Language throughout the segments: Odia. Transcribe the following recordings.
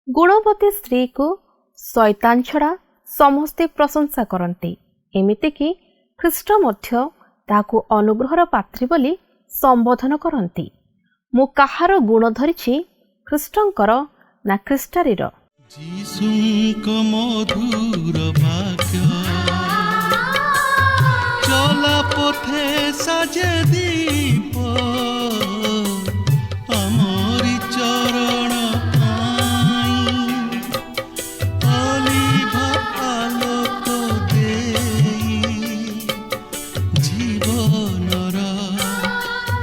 गुणवती स्त्री को शैतान छड़ा समस्ते प्रशंसा करते, एमितिकी ख्रीष्ट मध्य ताहाकु अनुग्रहर पात्री बोली संबोधन करती। मु काहार गुण धरिछि, ख्रीष्टंकर ना ख्रीष्टारीर। मधुर वाक्य चला पथे साजे दीप आमरी चरण अलिभा आलोक देई जीवनर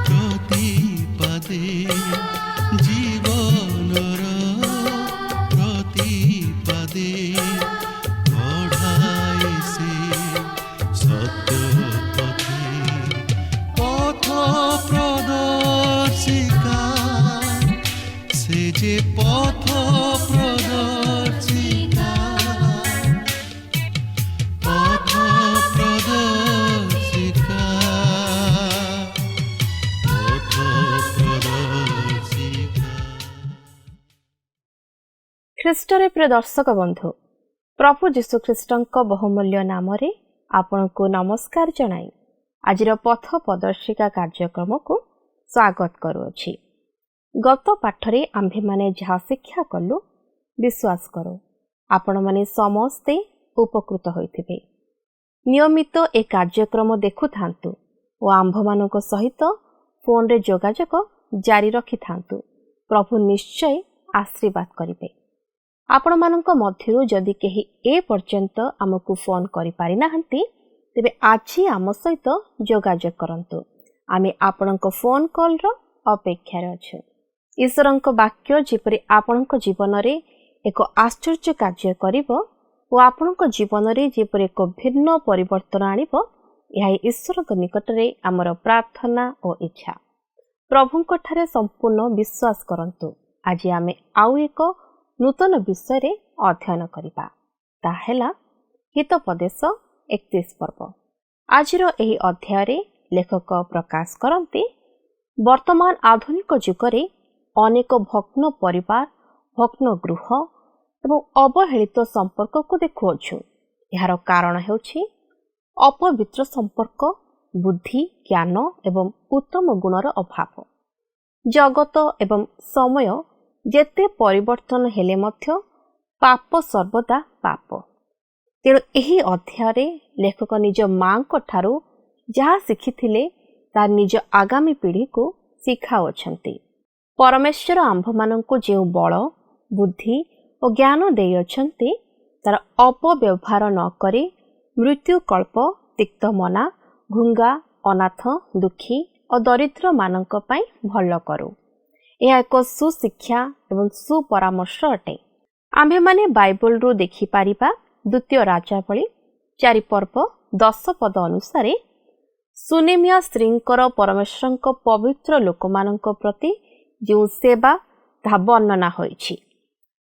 प्रतिपदे जीवनर प्रतिपदे बढ़ाई से सत्य पथे पथ प्रदर्शिका से जे पथ प्रदर्शिका पथ प्रदर्शिका पथ प्रदर्शिका। ଖ୍ରୀଷ୍ଟରେ ପ୍ରିୟ ଦର୍ଶକ ବନ୍ଧୁ, ପ୍ରଭୁ ଯୀଶୁଖ୍ରୀଷ୍ଟଙ୍କ ବହୁମୂଲ୍ୟ ନାମରେ ଆପଣଙ୍କୁ ନମସ୍କାର ଜଣାଇ ଆଜିର ପଥ ପ୍ରଦର୍ଶିକା କାର୍ଯ୍ୟକ୍ରମକୁ ସ୍ୱାଗତ କରୁଅଛି। ଗତ ପାଠରେ ଆମ୍ଭେମାନେ ଯାହା ଶିକ୍ଷା କଲୁ, ବିଶ୍ୱାସ କରୁ ଆପଣମାନେ ସମସ୍ତେ ଉପକୃତ ହୋଇଥିବେ। ନିୟମିତ ଏ କାର୍ଯ୍ୟକ୍ରମ ଦେଖୁଥାନ୍ତୁ ଓ ଆମ୍ଭମାନଙ୍କ ସହିତ ଫୋନରେ ଯୋଗାଯୋଗ ଜାରି ରଖିଥାନ୍ତୁ। ପ୍ରଭୁ ନିଶ୍ଚୟ ଆଶୀର୍ବାଦ କରିବେ। ଆପଣମାନଙ୍କ ମଧ୍ୟରୁ ଯଦି କେହି ଏ ପର୍ଯ୍ୟନ୍ତ ଆମକୁ ଫୋନ୍ କରିପାରିନାହାନ୍ତି, ତେବେ ଆଜି ଆମ ସହିତ ଯୋଗାଯୋଗ କରନ୍ତୁ। ଆମେ ଆପଣଙ୍କ ଫୋନ୍ କଲ୍ର ଅପେକ୍ଷାରେ ଅଛୁ। ଈଶ୍ୱରଙ୍କ ବାକ୍ୟ ଯେପରି ଆପଣଙ୍କ ଜୀବନରେ ଏକ ଆଶ୍ଚର୍ଯ୍ୟ କାର୍ଯ୍ୟ କରିବ ଓ ଆପଣଙ୍କ ଜୀବନରେ ଯେପରି ଏକ ଭିନ୍ନ ପରିବର୍ତ୍ତନ ଆଣିବ, ଏହା ଈଶ୍ୱରଙ୍କ ନିକଟରେ ଆମର ପ୍ରାର୍ଥନା ଓ ଇଚ୍ଛା। ପ୍ରଭୁଙ୍କଠାରେ ସମ୍ପୂର୍ଣ୍ଣ ବିଶ୍ୱାସ କରନ୍ତୁ। ଆଜି ଆମେ ଆଉ ଏକ ନୂତନ ବିଷୟରେ ଅଧ୍ୟୟନ କରିବା। ତାହା ହେଲା ହିତୋପଦେଶ 31 ପର୍ବ। ଆଜିର ଏହି ଅଧ୍ୟାୟରେ ଲେଖକ ପ୍ରକାଶ କରନ୍ତି, ବର୍ତ୍ତମାନ ଆଧୁନିକ ଯୁଗରେ ଅନେକ ଭଗ୍ନ ପରିବାର, ଭଗ୍ନ ଗୃହ ଏବଂ ଅବହେଳିତ ସମ୍ପର୍କକୁ ଦେଖୁଅଛୁ। ଏହାର କାରଣ ହେଉଛି ଅପବିତ୍ର ସମ୍ପର୍କ, ବୁଦ୍ଧି, ଜ୍ଞାନ ଏବଂ ଉତ୍ତମ ଗୁଣର ଅଭାବ। ଜଗତ ଏବଂ ସମୟ ଯେତେ ପରିବର୍ତ୍ତନ ହେଲେ ମଧ୍ୟ ପାପ ସର୍ବଦା ପାପ। ତେଣୁ ଏହି ଅଧ୍ୟାୟରେ ଲେଖକ ନିଜ ମାଙ୍କ ଠାରୁ ଯାହା ଶିଖିଥିଲେ ତାହା ନିଜ ଆଗାମୀ ପିଢ଼ିକୁ ଶିଖାଉଅଛନ୍ତି। ପରମେଶ୍ୱର ଆମ୍ଭମାନଙ୍କୁ ଯେଉଁ ବଳ, ବୁଦ୍ଧି ଓ ଜ୍ଞାନ ଦେଇଅଛନ୍ତି, ତାର ଅପବ୍ୟବହାର ନ କରି ମୃତ୍ୟୁକଳ୍ପ ତିକ୍ତମନା, ଘୁଙ୍ଗା, ଅନାଥ, ଦୁଃଖୀ ଓ ଦରିଦ୍ରମାନଙ୍କ ପାଇଁ ଭଲ କରୁ। ଏହା ଏକ ସୁଶିକ୍ଷା ଏବଂ ସୁପରାମର୍ଶ ଅଟେ। ଆମ୍ଭେମାନେ ବାଇବଲରୁ ଦେଖିପାରିବା, ଦ୍ୱିତୀୟ ରାଜାବଳୀ 4 ପର୍ବ 10 ପଦ ଅନୁସାରେ ସୁନେମିଆ ସ୍ତ୍ରୀଙ୍କର ପରମେଶ୍ୱରଙ୍କ ପବିତ୍ର ଲୋକମାନଙ୍କ ପ୍ରତି ଯେଉଁ ସେବା ତାହା ବର୍ଣ୍ଣନା ହୋଇଛି।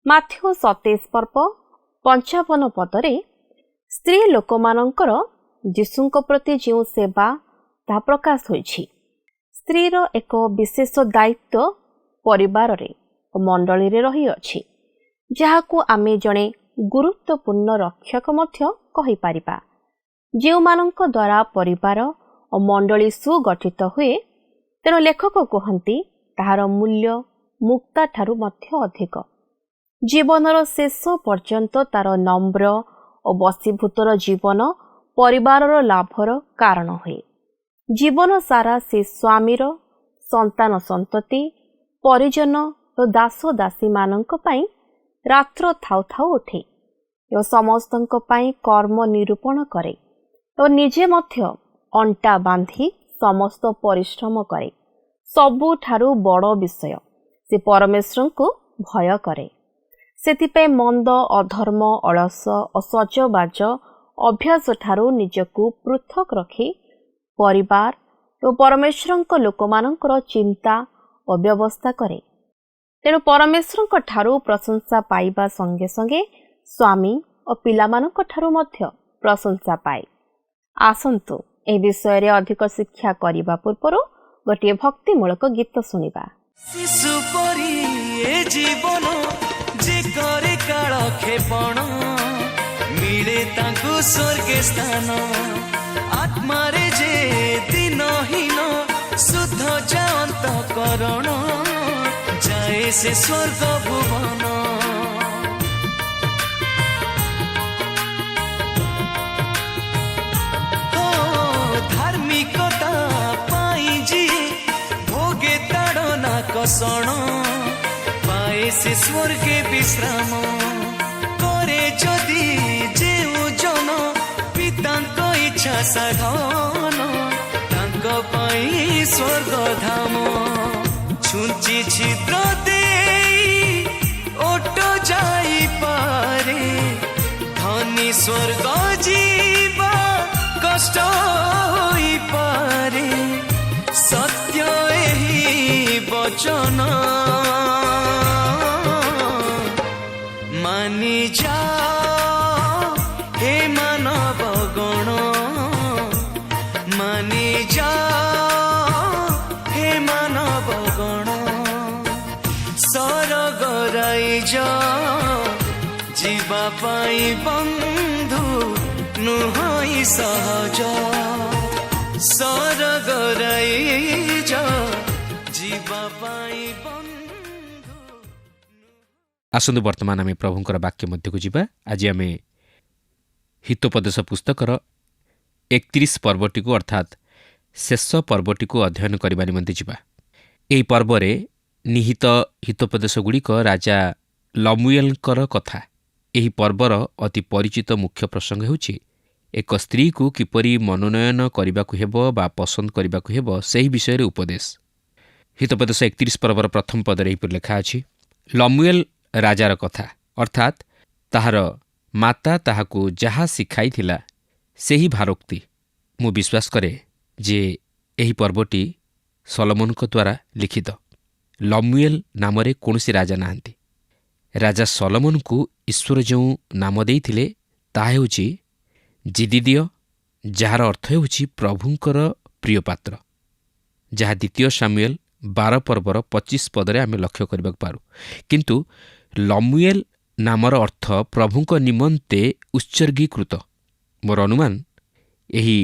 ମାଥ୍ୟୁ 27 ପର୍ବ 55 ପଦରେ ସ୍ତ୍ରୀ ଲୋକମାନଙ୍କର ଯୀଶୁଙ୍କ ପ୍ରତି ଯେଉଁ ସେବା ତାହା ପ୍ରକାଶ ହୋଇଛି। ସ୍ତ୍ରୀର ଏକ ବିଶେଷ ଦାୟିତ୍ୱ ପରିବାରରେ ଓ ମଣ୍ଡଳୀରେ ରହିଅଛି, ଯାହାକୁ ଆମେ ଜଣେ ଗୁରୁତ୍ୱପୂର୍ଣ୍ଣ ରକ୍ଷକ ମଧ୍ୟ କହିପାରିବା। ଯେଉଁମାନଙ୍କ ଦ୍ୱାରା ପରିବାର ଓ ମଣ୍ଡଳୀ ସୁଗଠିତ ହୁଏ, ତେଣୁ ଲେଖକ କୁହନ୍ତି ତାହାର ମୂଲ୍ୟ ମୁକ୍ତାଠାରୁ ମଧ୍ୟ ଅଧିକ। ଜୀବନର ଶେଷ ପର୍ଯ୍ୟନ୍ତ ତାର ନମ୍ର ଓ ବଶୀଭୂତର ଜୀବନ ପରିବାରର ଲାଭର କାରଣ ହୁଏ। ଜୀବନ ସାରା ସେ ସ୍ୱାମୀର, ସନ୍ତାନ ସନ୍ତତି, ପରିଜନ ଓ ଦାସ ଦାସୀମାନଙ୍କ ପାଇଁ ରାତ୍ର ଥାଉ ଥାଉ ଉଠେ ଓ ସମସ୍ତଙ୍କ ପାଇଁ କର୍ମ ନିରୂପଣ କରେ ଓ ନିଜେ ମଧ୍ୟ ଅଣ୍ଟା ବାନ୍ଧି ସମସ୍ତ ପରିଶ୍ରମ କରେ। ସବୁଠାରୁ ବଡ଼ ବିଷୟ, ସେ ପରମେଶ୍ୱରଙ୍କୁ ଭୟ କରେ। ସେଥିପାଇଁ ମନ୍ଦ, ଅଧର୍ମ, ଅଳସ ଓ ସଜବାଜ ଅଭ୍ୟାସଠାରୁ ନିଜକୁ ପୃଥକ ରଖି ପରିବାର ଓ ପରମେଶ୍ୱରଙ୍କ ଲୋକମାନଙ୍କର ଚିନ୍ତା ଓ ବ୍ୟବସ୍ଥା କରେ। ତେଣୁ ପରମେଶ୍ୱରଙ୍କ ଠାରୁ ପ୍ରଶଂସା ପାଇବା ସଙ୍ଗେ ସଙ୍ଗେ ସ୍ୱାମୀ ଓ ପିଲାମାନଙ୍କ ଠାରୁ ମଧ୍ୟ ପ୍ରଶଂସା ପାଏ। ଆସନ୍ତୁ ଏ ବିଷୟରେ ଅଧିକ ଶିକ୍ଷା କରିବା ପୂର୍ବରୁ ଗୋଟିଏ ଭକ୍ତିମୂଳକ ଗୀତ ଶୁଣିବା। ଶିଶୁ ପରି ଏ ଜୀବନ ଯେ क्षेपण मिले तांकु स्वर्गे स्थान आत्मारे जे दिनहीन शुद्ध जात करण जाए से स्वर्ग भुवन धार्मिकता पाई जी भोगे ताड़ना कसण पाए से स्वर्गे विश्राम करे जदि जेउ जन पितांक इच्छा साधन तांक पाई स्वर्ग धाम छुंची छिद्र दे ओट जाई पारे धनी स्वर्ग जीवा कष्ट होई पारे सत्य एही वचन मानि जा हे मानव गण मानि जा हे मानव गण सरग राइज जीवा पाई बंधु नुहई सहज सरग राइज जीवा पाई बंधु आसନ୍ତୁ ବର୍ତ୍ତମାନ ଆମେ ପ୍ରଭୁଙ୍କର ବାକ୍ୟ ମଧ୍ୟକୁ ଯିବା। ଆଜି ଆମେ ହିତୋପଦେଶ ପୁସ୍ତକର 31 ପର୍ବଟିକୁ ଅର୍ଥାତ୍ ଶେଷ ପର୍ବଟିକୁ ଅଧ୍ୟୟନ କରିବା ନିମନ୍ତେ ଯିବା। ଏହି ପର୍ବରେ ନିହିତ ହିତୋପଦେଶଗୁଡ଼ିକ ରାଜା ଲମୁଏଲଙ୍କର କଥା। ଏହି ପର୍ବର ଅତି ପରିଚିତ ମୁଖ୍ୟ ପ୍ରସଙ୍ଗ ହେଉଛି ଏକ ସ୍ତ୍ରୀକୁ କିପରି ମନୋନୟନ କରିବାକୁ ହେବ ବା ପସନ୍ଦ କରିବାକୁ ହେବ ସେହି ବିଷୟରେ ଉପଦେଶ। ହିତୋପଦେଶ 31 ପର୍ବର ପ୍ରଥମ ପଦରେ ଏହିପରି ଲେଖା ଅଛି, ଲମୁଏଲ ରାଜାର କଥା ଅର୍ଥାତ୍ ତାହାର ମାତା ତାହାକୁ ଯାହା ଶିଖାଇଥିଲା ସେହି ଭାରୋକ୍ତି। ମୁଁ ବିଶ୍ୱାସ କରେ ଯେ ଏହି ପର୍ବଟି ସଲୋମନଙ୍କ ଦ୍ୱାରା ଲିଖିତ। ଲମୁଏଲ ନାମରେ କୌଣସି ରାଜା ନାହାନ୍ତି। ରାଜା ସଲୋମନଙ୍କୁ ଈଶ୍ୱର ଯେଉଁ ନାମ ଦେଇଥିଲେ ତାହା ହେଉଛି ଜିଦିଦିୟ, ଯାହାର ଅର୍ଥ ହେଉଛି ପ୍ରଭୁଙ୍କର ପ୍ରିୟ ପାତ୍ର, ଯାହା ଦ୍ୱିତୀୟ ସାମୁଏଲ 12 ପର୍ବର 25 ପଦରେ ଆମେ ଲକ୍ଷ୍ୟ କରିବାକୁ ପାରୁ। କିନ୍ତୁ ଲମୁଏଲ ନାମର ଅର୍ଥ ପ୍ରଭୁଙ୍କ ନିମନ୍ତେ ଉତ୍ସର୍ଗୀକୃତ। ମୋର ଅନୁମାନ ଏହି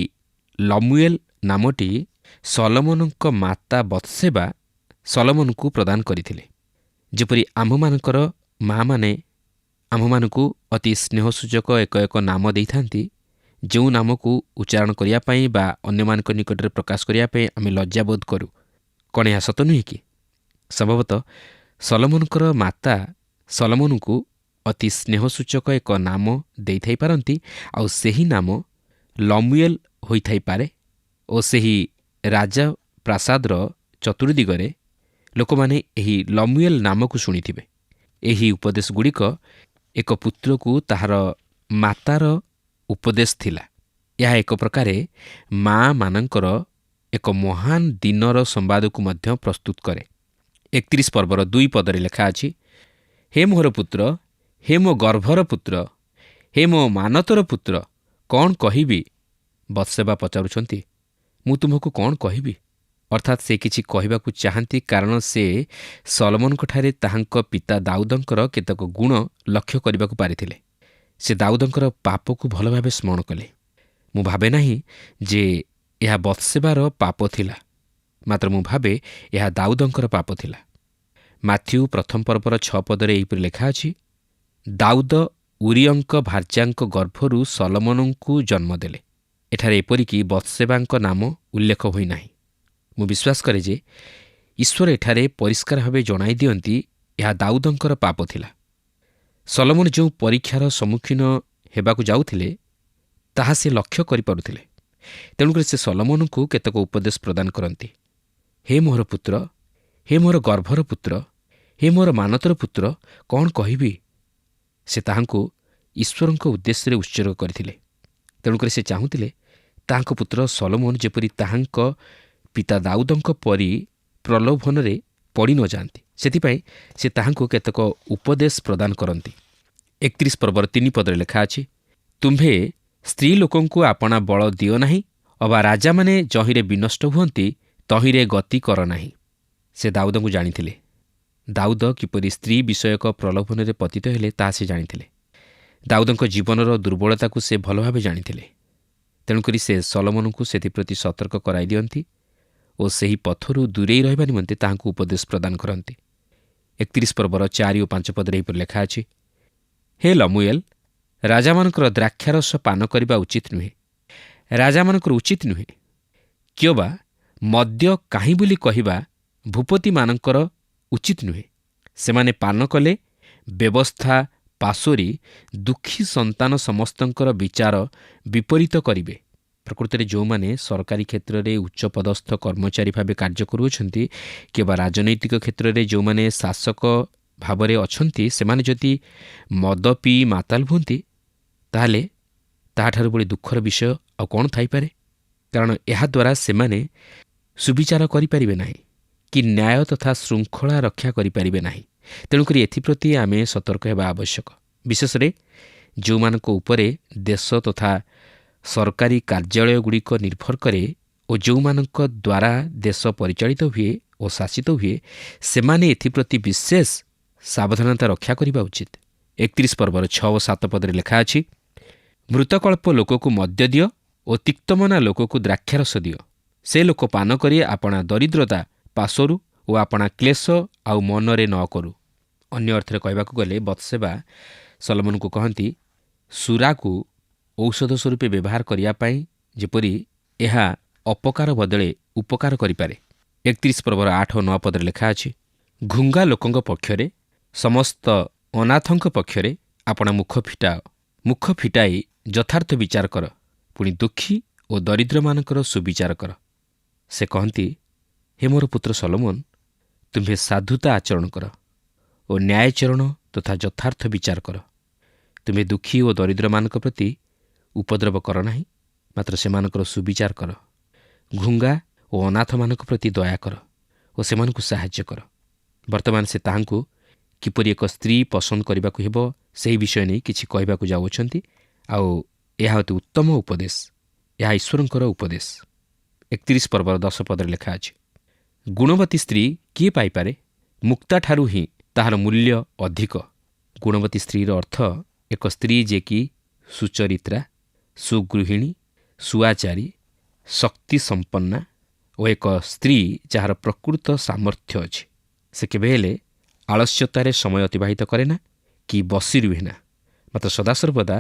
ଲମୁଏଲ ନାମଟି ସଲୋମନଙ୍କ ମାତା ବତ୍ସେବା ସଲୋମନଙ୍କୁ ପ୍ରଦାନ କରିଥିଲେ। ଯେପରି ଆମ୍ଭମାନଙ୍କର ମାଆମାନେ ଆମ୍ଭମାନଙ୍କୁ ଅତି ସ୍ନେହସୂଚକ ଏକ ଏକ ନାମ ଦେଇଥାନ୍ତି, ଯେଉଁ ନାମକୁ ଉଚ୍ଚାରଣ କରିବା ପାଇଁ ବା ଅନ୍ୟମାନଙ୍କ ନିକଟରେ ପ୍ରକାଶ କରିବା ପାଇଁ ଆମେ ଲଜ୍ଜାବୋଧ କରୁ। କ'ଣ ଏହା ସତ ନୁହେଁ କି? ସମ୍ଭବତଃ ସଲୋମନଙ୍କର ମାତା ସଲୋମନଙ୍କୁ ଅତି ସ୍ନେହସୂଚକ ଏକ ନାମ ଦେଇଥାଇପାରନ୍ତି, ଆଉ ସେହି ନାମ ଲମୁଏଲ ହୋଇଥାଇପାରେ ଓ ସେହି ରାଜା ପ୍ରାସାଦର ଚତୁର୍ଦିଗରେ ଲୋକମାନେ ଏହି ଲମୁଏଲ ନାମକୁ ଶୁଣିଥିବେ। ଏହି ଉପଦେଶଗୁଡ଼ିକ ଏକ ପୁତ୍ରକୁ ତାହାର ମାତାର ଉପଦେଶ ଥିଲା। ଏହା ଏକ ପ୍ରକାରେ ମାଆମାନଙ୍କର ଏକ ମହାନ ଦିନର ସମ୍ବାଦକୁ ମଧ୍ୟ ପ୍ରସ୍ତୁତ କରେ। 31 ପର୍ବର 2 ପଦରେ ଲେଖା ଅଛି, ହେ ମୋହର ପୁତ୍ର, ହେ ମୋ ଗର୍ଭର ପୁତ୍ର, ହେ ମୋ ମାନତର ପୁତ୍ର, କ'ଣ କହିବି? ବତ୍ସେବା ପଚାରୁଛନ୍ତି, ମୁଁ ତୁମକୁ କ'ଣ କହିବି? ଅର୍ଥାତ୍ ସେ କିଛି କହିବାକୁ ଚାହାନ୍ତି, କାରଣ ସେ ସଲୋମନଙ୍କଠାରେ ତାହାଙ୍କ ପିତା ଦାଉଦଙ୍କର କେତେକ ଗୁଣ ଲକ୍ଷ୍ୟ କରିବାକୁ ପାରିଥିଲେ। ସେ ଦାଉଦଙ୍କର ପାପକୁ ଭଲ ଭାବେ ସ୍ମରଣ କଲେ। ମୁଁ ଭାବେ ନାହିଁ ଯେ ଏହା ବତ୍ସେବାର ପାପ ଥିଲା, ମାତ୍ର ମୁଁ ଭାବେ ଏହା ଦାଉଦଙ୍କର ପାପ ଥିଲା। ମାଥ୍ୟୁ ପ୍ରଥମ ପର୍ବର 6 ପଦରେ ଏହିପରି ଲେଖା ଅଛି, ଦାଉଦ ଉରିୟଙ୍କ ଭାର୍ଯ୍ୟାଙ୍କ ଗର୍ଭରୁ ସଲୋମନଙ୍କୁ ଜନ୍ମ ଦେଲେ। ଏଠାରେ ଏପରିକି ବତ୍ସେବାଙ୍କ ନାମ ଉଲ୍ଲେଖ ହୋଇନାହିଁ। ମୁଁ ବିଶ୍ୱାସ କରେ ଯେ ଈଶ୍ୱର ଏଠାରେ ପରିଷ୍କାର ଭାବେ ଜଣାଇ ଦିଅନ୍ତି ଏହା ଦାଉଦଙ୍କର ପାପ ଥିଲା। ସଲୋମନ ଯେଉଁ ପରୀକ୍ଷାର ସମ୍ମୁଖୀନ ହେବାକୁ ଯାଉଥିଲେ ତାହା ସେ ଲକ୍ଷ୍ୟ କରିପାରୁଥିଲେ। ତେଣୁକରି ସେ ସଲୋମନଙ୍କୁ କେତେକ ଉପଦେଶ ପ୍ରଦାନ କରନ୍ତି। ହେ ମୋହର ପୁତ୍ର, ହେ ମୋର ଗର୍ଭର ପୁତ୍ର, ହେ ମୋର ମାନତର ପୁତ୍ର, କ'ଣ କହିବି? ସେ ତାହାଙ୍କୁ ଈଶ୍ୱରଙ୍କ ଉଦ୍ଦେଶ୍ୟରେ ଉତ୍ସର୍ଗ କରିଥିଲେ। ତେଣୁକରି ସେ ଚାହୁଁଥିଲେ ତାହାଙ୍କ ପୁତ୍ର ସଲୋମନ ଯେପରି ତାହାଙ୍କ ପିତା ଦାଉଦଙ୍କ ପରି ପ୍ରଲୋଭନରେ ପଡ଼ି ନ ଯାଆନ୍ତି, ସେଥିପାଇଁ ସେ ତାହାଙ୍କୁ କେତେକ ଉପଦେଶ ପ୍ରଦାନ କରନ୍ତି। 31 ପର୍ବର 3 ପଦରେ ଲେଖା ଅଛି, ତୁମ୍ଭେ ସ୍ତ୍ରୀ ଲୋକଙ୍କୁ ଆପଣା ବଳ ଦିଅ ନାହିଁ, ଅବା ରାଜାମାନେ ଯହିଁରେ ବିନଷ୍ଟ ହୁଅନ୍ତି ତହିଁରେ ଗତି କର ନାହିଁ। ସେ ଦାଉଦଙ୍କୁ ଜାଣିଥିଲେ। ଦାଉଦ କିପରି ସ୍ତ୍ରୀ ବିଷୟକ ପ୍ରଲୋଭନରେ ପତିତ ହେଲେ ତାହା ସେ ଜାଣିଥିଲେ। ଦାଉଦଙ୍କ ଜୀବନର ଦୁର୍ବଳତାକୁ ସେ ଭଲ ଭାବେ ଜାଣିଥିଲେ। ତେଣୁକରି ସେ ସଲୋମନଙ୍କୁ ସେଥିପ୍ରତି ସତର୍କ କରାଇ ଦିଅନ୍ତି ଓ ସେହି ପଥରୁ ଦୂରେଇ ରହିବା ନିମନ୍ତେ ତାହାଙ୍କୁ ଉପଦେଶ ପ୍ରଦାନ କରନ୍ତି। 31 ପର୍ବର 4 ଓ 5 ପଦରେ ଏହିପରି ଲେଖା ଅଛି, ହେ ଲମୁଏଲ, ରାଜାମାନଙ୍କର ଦ୍ରାକ୍ଷାରସ ପାନ କରିବା ଉଚିତ ନୁହେଁ। ରାଜାମାନଙ୍କର ଉଚିତ ନୁହେଁ। କିଓବା ମଦ୍ୟ କାହିଁ ବୋଲି କହିବା ଭୂପତିମାନଙ୍କର ଉଚିତ ନୁହେଁ। ସେମାନେ ପାନ କଲେ ବ୍ୟବସ୍ଥା ପାଶୋରି ଦୁଃଖୀ ସନ୍ତାନ ସମସ୍ତଙ୍କର ବିଚାର ବିପରୀତ କରିବେ। ପ୍ରକୃତରେ ଯେଉଁମାନେ ସରକାରୀ କ୍ଷେତ୍ରରେ ଉଚ୍ଚପଦସ୍ଥ କର୍ମଚାରୀ ଭାବେ କାର୍ଯ୍ୟ କରୁଅଛନ୍ତି କିମ୍ବା ରାଜନୈତିକ କ୍ଷେତ୍ରରେ ଯେଉଁମାନେ ଶାସକ ଭାବରେ ଅଛନ୍ତି, ସେମାନେ ଯଦି ମଦ ପିଇ ମାତାଲ ହୁଅନ୍ତି, ତାହେଲେ ତାହାଠାରୁ ବଳି ଦୁଃଖର ବିଷୟ ଆଉ କ'ଣ ଥାଇପାରେ? କାରଣ ଏହାଦ୍ୱାରା ସେମାନେ ସୁବିଚାର କରିପାରିବେ ନାହିଁ କି ନ୍ୟାୟ ତଥା ଶୃଙ୍ଖଳା ରକ୍ଷା କରିପାରିବେ ନାହିଁ। ତେଣୁକରି ଏଥିପ୍ରତି ଆମେ ସତର୍କ ହେବା ଆବଶ୍ୟକ। ବିଶେଷରେ ଯେଉଁମାନଙ୍କ ଉପରେ ଦେଶ ତଥା ସରକାରୀ କାର୍ଯ୍ୟାଳୟଗୁଡ଼ିକ ନିର୍ଭର କରେ ଓ ଯେଉଁମାନଙ୍କ ଦ୍ୱାରା ଦେଶ ପରିଚାଳିତ ହୁଏ ଓ ଶାସିତ ହୁଏ, ସେମାନେ ଏଥିପ୍ରତି ବିଶେଷ ସାବଧାନତା ରକ୍ଷା କରିବା ଉଚିତ। 31 ପର୍ବର 6 ଓ 7 ପଦରେ ଲେଖା ଅଛି, ମୃତକଳ୍ପ ଲୋକକୁ ମଦ୍ୟ ଦିଅ ଓ ତିକ୍ତମନା ଲୋକକୁ ଦ୍ରାକ୍ଷାରସ ଦିଅ। ସେ ଲୋକ ପାନ କରି ଆପଣା ଦରିଦ୍ରତା ପାଶରୁ ଓ ଆପଣା କ୍ଲେଶ ଆଉ ମନରେ ନ କରୁ। ଅନ୍ୟ ଅର୍ଥରେ କହିବାକୁ ଗଲେ ବତ୍ସେବା ସଲୋମନଙ୍କୁ କହନ୍ତି ସୁରାକୁ ଔଷଧ ସ୍ୱରୂପେ ବ୍ୟବହାର କରିବା ପାଇଁ, ଯେପରି ଏହା ଅପକାର ବଦଳେ ଉପକାର କରିପାରେ। 31 ପର୍ବର 8 ଓ 9 ପଦରେ ଲେଖା ଅଛି, ଘୁଙ୍ଗା ଲୋକଙ୍କ ପକ୍ଷରେ ସମସ୍ତ ଅନାଥଙ୍କ ପକ୍ଷରେ ଆପଣା ମୁଖ ଫିଟାଅ। ମୁଖ ଫିଟାଇ ଯଥାର୍ଥ ବିଚାର କର, ପୁଣି ଦୁଃଖୀ ଓ ଦରିଦ୍ରମାନଙ୍କର ସୁବିଚାର କର। ସେ କହନ୍ତି, ହେ ମୋର ପୁତ୍ର ସଲୋମନ, ତୁମ୍ଭେ ସାଧୁତା ଆଚରଣ କର ଓ ନ୍ୟାୟଚରଣ ତଥା ଯଥାର୍ଥ ବିଚାର କର। ତୁମେ ଦୁଃଖୀ ଓ ଦରିଦ୍ରମାନଙ୍କ ପ୍ରତି ଉପଦ୍ରବ କର ନାହିଁ, ମାତ୍ର ସେମାନଙ୍କର ସୁବିଚାର କର। ଘୁଙ୍ଗା ଓ ଅନାଥମାନଙ୍କ ପ୍ରତି ଦୟା କର ଓ ସେମାନଙ୍କୁ ସାହାଯ୍ୟ କର। ବର୍ତ୍ତମାନ ସେ ତାହାଙ୍କୁ କିପରି ଏକ ସ୍ତ୍ରୀ ପସନ୍ଦ କରିବାକୁ ହେବ ସେହି ବିଷୟ ନେଇ କିଛି କହିବାକୁ ଯାଉଅଛନ୍ତି, ଆଉ ଏହା ଅତି ଉତ୍ତମ ଉପଦେଶ। ଏହା ଈଶ୍ୱରଙ୍କର ଉପଦେଶ। 31 ପର୍ବର 10 ପଦରେ ଲେଖା ଅଛି, ଗୁଣବତୀ ସ୍ତ୍ରୀ କିଏ ପାଇପାରେ? ମୁକ୍ତାଠାରୁ ହିଁ ତାହାର ମୂଲ୍ୟ ଅଧିକ। ଗୁଣବତୀ ସ୍ତ୍ରୀର ଅର୍ଥ ଏକ ସ୍ତ୍ରୀ ଯେ କି ସୁଚରିତ୍ରା, ସୁଗୃହିଣୀ, ସୁଆଚାରୀ, ଶକ୍ତି ସମ୍ପନ୍ନା ଓ ଏକ ସ୍ତ୍ରୀ ଯାହାର ପ୍ରକୃତ ସାମର୍ଥ୍ୟ ଅଛି। ସେ କେବେ ହେଲେ ଆଳସ୍ୟତାରେ ସମୟ ଅତିବାହିତ କରେ ନା କି ବସି ରୁହେ ନା, ମାତ୍ର ସଦାସର୍ବଦା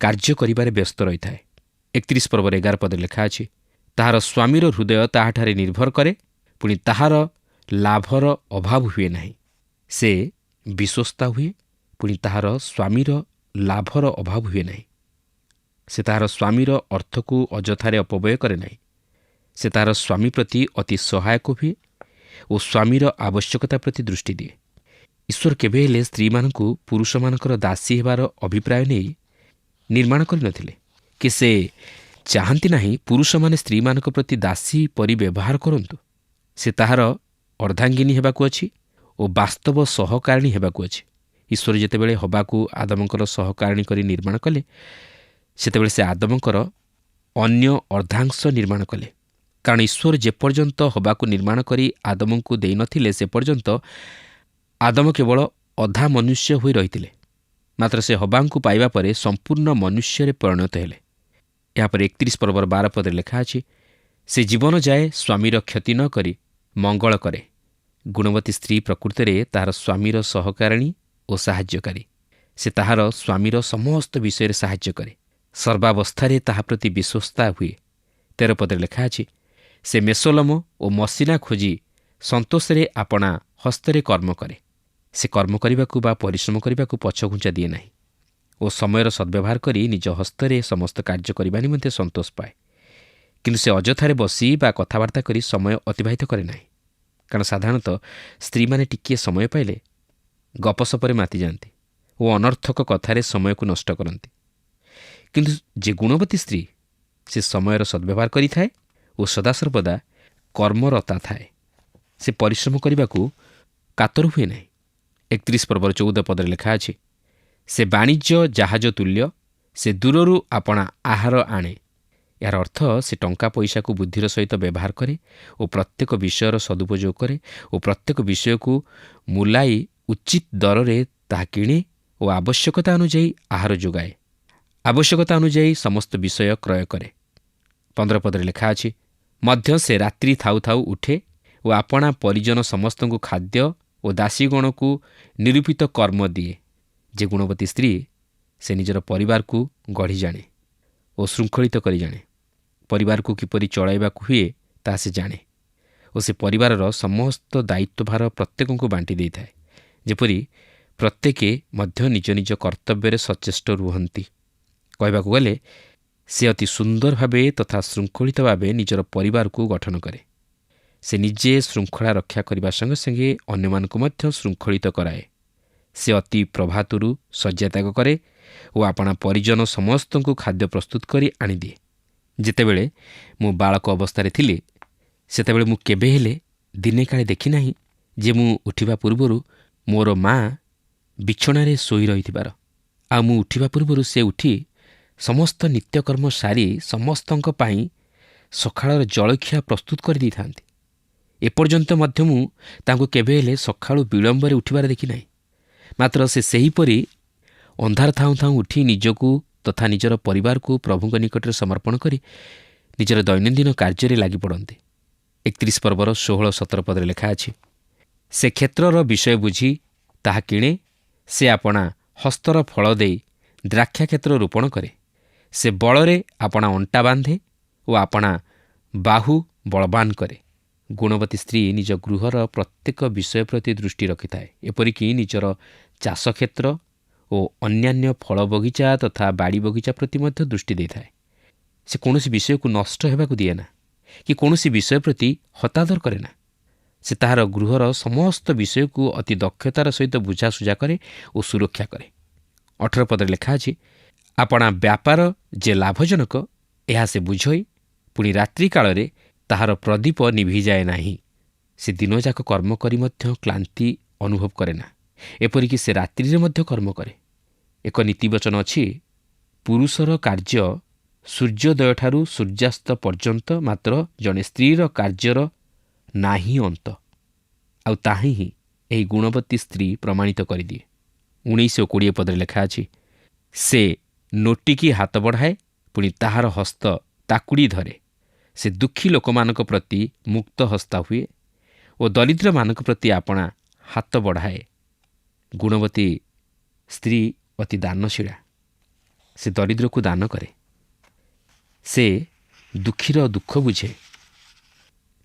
କାର୍ଯ୍ୟ କରିବାରେ ବ୍ୟସ୍ତ ରହିଥାଏ। 31 ପର୍ବର 11 ପଦରେ ଲେଖା ଅଛି, ତାହାର ସ୍ୱାମୀର ହୃଦୟ ତାହାଠାରେ ନିର୍ଭର କରେ, ପୁଣି ତାହାର ଲାଭର ଅଭାବ ହୁଏ ନାହିଁ। ସେ ବିଶ୍ୱସ୍ତା ହୁଏ, ପୁଣି ତାହାର ସ୍ୱାମୀର ଲାଭର ଅଭାବ ହୁଏ ନାହିଁ। ସେ ତାହାର ସ୍ୱାମୀର ଅର୍ଥକୁ ଅଯଥାରେ ଅପବ୍ୟୟ କରେ ନାହିଁ। ସେ ତାହାର ସ୍ୱାମୀ ପ୍ରତି ଅତି ସହାୟକ ହୁଏ ଓ ସ୍ୱାମୀର ଆବଶ୍ୟକତା ପ୍ରତି ଦୃଷ୍ଟି ଦିଏ। ଈଶ୍ୱର କେବେ ହେଲେ ସ୍ତ୍ରୀମାନଙ୍କୁ ପୁରୁଷମାନଙ୍କର ଦାସୀ ହେବାର ଅଭିପ୍ରାୟ ନେଇ ନିର୍ମାଣ କରିନଥିଲେ କି ସେ ଚାହାନ୍ତି ନାହିଁ ପୁରୁଷମାନେ ସ୍ତ୍ରୀମାନଙ୍କ ପ୍ରତି ଦାସୀ ପରି ବ୍ୟବହାର କରନ୍ତୁ। ସେ ତାହାର ଅର୍ଦ୍ଧାଙ୍ଗିନୀ ହେବାକୁ ଅଛି ଓ ବାସ୍ତବ ସହକାରିଣୀ ହେବାକୁ ଅଛି। ଈଶ୍ୱର ଯେତେବେଳେ ହବାକୁ ଆଦମଙ୍କର ସହକାରିଣୀ କରି ନିର୍ମାଣ କଲେ, ସେତେବେଳେ ସେ ଆଦମଙ୍କର ଅନ୍ୟ ଅର୍ଦ୍ଧାଂଶ ନିର୍ମାଣ କଲେ। କାରଣ ଈଶ୍ୱର ଯେପର୍ଯ୍ୟନ୍ତ ହବାକୁ ନିର୍ମାଣ କରି ଆଦମଙ୍କୁ ଦେଇନଥିଲେ, ସେ ପର୍ଯ୍ୟନ୍ତ ଆଦମ କେବଳ ଅଧା ମନୁଷ୍ୟ ହୋଇ ରହିଥିଲେ। ମାତ୍ର ସେ ହବାଙ୍କୁ ପାଇବା ପରେ ସମ୍ପୂର୍ଣ୍ଣ ମନୁଷ୍ୟରେ ପରିଣତ ହେଲେ। ଏହାପରେ 31 ପର୍ବର 12 ପଦରେ ଲେଖା ଅଛି, ସେ ଜୀବନ ଯାଏ ସ୍ୱାମୀର କ୍ଷତି ନ କରି ମଙ୍ଗଳ କରେ। ଗୁଣବତୀ ସ୍ତ୍ରୀ ପ୍ରକୃତରେ ତାହାର ସ୍ୱାମୀର ସହକାରିଣୀ ଓ ସାହାଯ୍ୟକାରୀ। ସେ ତାହାର ସ୍ୱାମୀର ସମସ୍ତ ବିଷୟରେ ସାହାଯ୍ୟ କରେ। ସର୍ବାବସ୍ଥାରେ ତାହା ପ୍ରତି ବିଶ୍ୱସ୍ତା ହୁଏ। 13 ପଦରେ ଲେଖା ଅଛି, ସେ ମେସୋଲମ ଓ ମସିନା ଖୋଜି ସନ୍ତୋଷରେ ଆପଣା ହସ୍ତରେ କର୍ମ କରେ। ସେ କର୍ମ କରିବାକୁ ବା ପରିଶ୍ରମ କରିବାକୁ ପଛଘୁଞ୍ଚା ଦିଏ ନାହିଁ ଓ ସମୟର ସଦ୍ବ୍ୟବହାର କରି ନିଜ ହସ୍ତରେ ସମସ୍ତ କାର୍ଯ୍ୟ କରିବା ନିମନ୍ତେ ସନ୍ତୋଷ ପାଏ। କିନ୍ତୁ ସେ ଅଯଥାରେ ବସି ବା କଥାବାର୍ତ୍ତା କରି ସମୟ ଅତିବାହିତ କରେ ନାହିଁ। କାରଣ ସାଧାରଣତଃ ସ୍ତ୍ରୀମାନେ ଟିକିଏ ସମୟ ପାଇଲେ ଗପସପରେ ମାତିଯାଆନ୍ତି ଓ ଅନର୍ଥକ କଥାରେ ସମୟକୁ ନଷ୍ଟ କରନ୍ତି। କିନ୍ତୁ ଯେ ଗୁଣବତୀ ସ୍ତ୍ରୀ, ସେ ସମୟର ସଦ୍ବ୍ୟବହାର କରିଥାଏ ଓ ସଦାସର୍ବଦା କର୍ମରତା ଥାଏ। ସେ ପରିଶ୍ରମ କରିବାକୁ କାତର ହୁଏ ନାହିଁ। 31 ପର୍ବର 14 ପଦରେ ଲେଖା ଅଛି, ସେ ବାଣିଜ୍ୟ ଜାହାଜ ତୁଲ୍ୟ, ସେ ଦୂରରୁ ଆପଣା ଆହାର ଆଣେ। ଏହାର ଅର୍ଥ ସେ ଟଙ୍କା ପଇସାକୁ ବୁଦ୍ଧିର ସହିତ ବ୍ୟବହାର କରେ ଓ ପ୍ରତ୍ୟେକ ବିଷୟର ସଦୁପଯୋଗ କରେ ଓ ପ୍ରତ୍ୟେକ ବିଷୟକୁ ମୂଲାଇ ଉଚିତ ଦରରେ ତାହା କିଣେ ଓ ଆବଶ୍ୟକତା ଅନୁଯାୟୀ ଆହାର ଯୋଗାଏ। ଆବଶ୍ୟକତା ଅନୁଯାୟୀ ସମସ୍ତ ବିଷୟ କ୍ରୟ କରେ। 15 ପଦରେ ଲେଖା ଅଛି, ମଧ୍ୟ ସେ ରାତ୍ରି ଥାଉ ଥାଉ ଉଠେ ଓ ଆପଣା ପରିଜନ ସମସ୍ତଙ୍କୁ ଖାଦ୍ୟ ଓ ଦାସୀଗଣକୁ ନିରୂପିତ କର୍ମ ଦିଏ। ଯେ ଗୁଣବତୀ ସ୍ତ୍ରୀ, ସେ ନିଜର ପରିବାରକୁ ଗଢ଼ି ଜାଣେ ଓ ଶୃଙ୍ଖଳିତ କରି ଜାଣେ। ପରିବାରକୁ କିପରି ଚଳାଇବାକୁ ହୁଏ ତାହା ସେ ଜାଣେ ଓ ସେ ପରିବାରର ସମସ୍ତ ଦାୟିତ୍ୱଭାର ପ୍ରତ୍ୟେକଙ୍କୁ ବାଣ୍ଟି ଦେଇଥାଏ, ଯେପରି ପ୍ରତ୍ୟେକେ ମଧ୍ୟ ନିଜ ନିଜ କର୍ତ୍ତବ୍ୟରେ ସଚେଷ୍ଟ ରୁହନ୍ତି। କହିବାକୁ ଗଲେ ସେ ଅତି ସୁନ୍ଦର ଭାବେ ତଥା ଶୃଙ୍ଖଳିତ ଭାବେ ନିଜର ପରିବାରକୁ ଗଠନ କରେ। ସେ ନିଜେ ଶୃଙ୍ଖଳା ରକ୍ଷା କରିବା ସଙ୍ଗେ ସଙ୍ଗେ ଅନ୍ୟମାନଙ୍କୁ ମଧ୍ୟ ଶୃଙ୍ଖଳିତ କରାଏ। ସେ ଅତି ପ୍ରଭାତରୁ ଶଯ୍ୟାତ୍ୟାଗ କରେ ଓ ଆପଣା ପରିଜନ ସମସ୍ତଙ୍କୁ ଖାଦ୍ୟ ପ୍ରସ୍ତୁତ କରି ଆଣିଦିଏ। ଯେତେବେଳେ ମୁଁ ବାଳକ ଅବସ୍ଥାରେ ଥିଲି, ସେତେବେଳେ ମୁଁ କେବେ ହେଲେ ଦିନେ କାଳେ ଦେଖି ନାହିଁ ଯେ ମୁଁ ଉଠିବା ପୂର୍ବରୁ ମୋର ମା ବିଛଣାରେ ଶୋଇ ରହିଥିବାର, ଆଉ ମୁଁ ଉଠିବା ପୂର୍ବରୁ ସେ ଉଠି ସମସ୍ତ ନିତ୍ୟକର୍ମ ସାରି ସମସ୍ତଙ୍କ ପାଇଁ ସକାଳର ଜଳଖିଆ ପ୍ରସ୍ତୁତ କରିଦେଇଥାନ୍ତି। ଏପର୍ଯ୍ୟନ୍ତ ମଧ୍ୟ ମୁଁ ତାଙ୍କୁ କେବେ ହେଲେ ସକାଳୁ ବିଳମ୍ବରେ ଉଠିବାର ଦେଖି ନାହିଁ। ମାତ୍ର ସେ ସେହିପରି ଅନ୍ଧାର ଥାଉଁ ଥାଉଁ ଉଠି ନିଜକୁ ତଥା ନିଜର ପରିବାରକୁ ପ୍ରଭୁଙ୍କ ନିକଟରେ ସମର୍ପଣ କରି ନିଜର ଦୈନନ୍ଦିନ କାର୍ଯ୍ୟରେ ଲାଗିପଡ଼ନ୍ତି। 31 ପର୍ବର 16-17 ପଦରେ ଲେଖା ଅଛି, ସେ କ୍ଷେତ୍ରର ବିଷୟ ବୁଝି ତାହା କିଣେ, ସେ ଆପଣା ହସ୍ତର ଫଳ ଦେଇ ଦ୍ରାକ୍ଷାକ୍ଷେତ୍ର ରୋପଣ କରେ। ସେ ବଳରେ ଆପଣା ଅଣ୍ଟା ବାନ୍ଧେ ଓ ଆପଣା ବାହୁ ବଳବାନ କରେ। ଗୁଣବତୀ ସ୍ତ୍ରୀ ନିଜ ଗୃହର ପ୍ରତ୍ୟେକ ବିଷୟ ପ୍ରତି ଦୃଷ୍ଟି ରଖିଥାଏ, ଏପରିକି ନିଜର ଚାଷକ୍ଷେତ୍ର ଓ ଅନ୍ୟାନ୍ୟ ଫଳ ବଗିଚା ତଥା ବାଡ଼ି ବଗିଚା ପ୍ରତି ମଧ୍ୟ ଦୃଷ୍ଟି ଦେଇଥାଏ। ସେ କୌଣସି ବିଷୟକୁ ନଷ୍ଟ ହେବାକୁ ଦିଏ ନା କି କୌଣସି ବିଷୟ ପ୍ରତି ହତାଦର କରେ ନା। ସେ ତାହାର ଗୃହର ସମସ୍ତ ବିଷୟକୁ ଅତି ଦକ୍ଷତାର ସହିତ ବୁଝାସୁଝା କରେ ଓ ସୁରକ୍ଷା କରେ। 18 ପଦରେ ଲେଖା ଅଛି, ଆପଣା ବ୍ୟାପାର ଯେ ଲାଭଜନକ ଏହା ସେ ବୁଝଇ, ପୁଣି ରାତ୍ରି କାଳରେ ତାହାର ପ୍ରଦୀପ ନିଭିଯାଏ ନାହିଁ। ସେ ଦିନଯାକ କର୍ମ କରି ମଧ୍ୟ କ୍ଳାନ୍ତି ଅନୁଭବ କରେ ନା, ଏପରିକି ସେ ରାତ୍ରିରେ ମଧ୍ୟ କର୍ମ କରେ। ଏକ ନୀତିବଚନ ଅଛି, ପୁରୁଷର କାର୍ଯ୍ୟ ସୂର୍ଯ୍ୟୋଦୟଠାରୁ ସୂର୍ଯ୍ୟାସ୍ତ ପର୍ଯ୍ୟନ୍ତ, ମାତ୍ର ଜଣେ ସ୍ତ୍ରୀର କାର୍ଯ୍ୟର ନାହିଁ ଅନ୍ତ। ଆଉ ତାହିଁ ହିଁ ଏହି ଗୁଣବତୀ ସ୍ତ୍ରୀ ପ୍ରମାଣିତ କରିଦିଏ। 19 ଓ 20 ପଦରେ ଲେଖା ଅଛି, ସେ ନୋଟିକି ହାତ ବଢ଼ାଏ, ପୁଣି ତାହାର ହସ୍ତ ତାକୁଡ଼ି ଧରେ। ସେ ଦୁଃଖୀ ଲୋକମାନଙ୍କ ପ୍ରତି ମୁକ୍ତ ହସ୍ତା ହୁଏ ଓ ଦରିଦ୍ରମାନଙ୍କ ପ୍ରତି ଆପଣା ହାତ ବଢ଼ାଏ। ଗୁଣବତୀ ସ୍ତ୍ରୀ ଅତି ଦାନଶୀଳା। ସେ ଦରିଦ୍ରକୁ ଦାନ କରେ। ସେ ଦୁଃଖୀର ଦୁଃଖ ବୁଝେ।